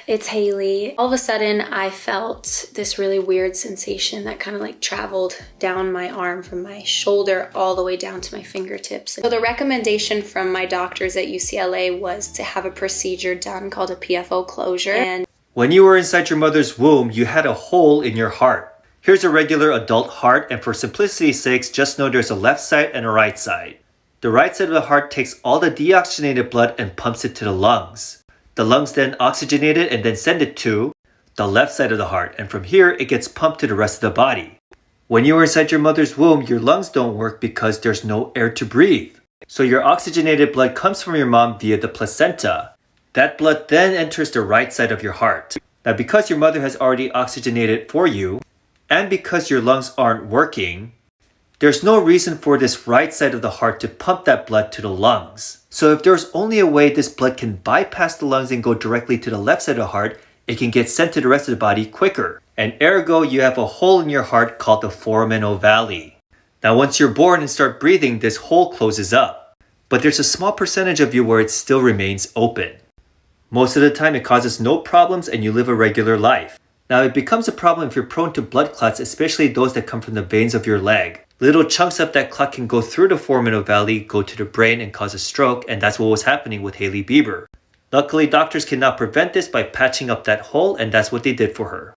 it's Haley. All of a sudden, I felt this really weird sensation that kind of like traveled down my arm from my shoulder all the way down to my fingertips. So the recommendation from my doctors at UCLA was to have a procedure done called a PFO closure. And when you were inside your mother's womb, you had a hole in your heart. Here's a regular adult heart, and for simplicity's sake, just know there's a left side and a right side. The right side of the heart takes all the deoxygenated blood and pumps it to the lungs. The lungs then oxygenate it and then send it to the left side of the heart, and from here it gets pumped to the rest of the body. When you were inside your mother's womb, your lungs don't work because there's no air to breathe. So your oxygenated blood comes from your mom via the placenta. That blood then enters the right side of your heart. Now because your mother has already oxygenated for you, and because your lungs aren't working, there's no reason for this right side of the heart to pump that blood to the lungs. So if there's only a way this blood can bypass the lungs and go directly to the left side of the heart, it can get sent to the rest of the body quicker. And ergo, you have a hole in your heart called the foramen ovale. Now once you're born and start breathing, this hole closes up. But there's a small percentage of you where it still remains open. Most of the time it causes no problems and you live a regular life. Now it becomes a problem if you're prone to blood clots, especially those that come from the veins of your leg. Little chunks of that clot can go through the foramen ovale, go to the brain and cause a stroke, and that's what was happening with Haley Bieber. Luckily, doctors cannot prevent this by patching up that hole, and that's what they did for her.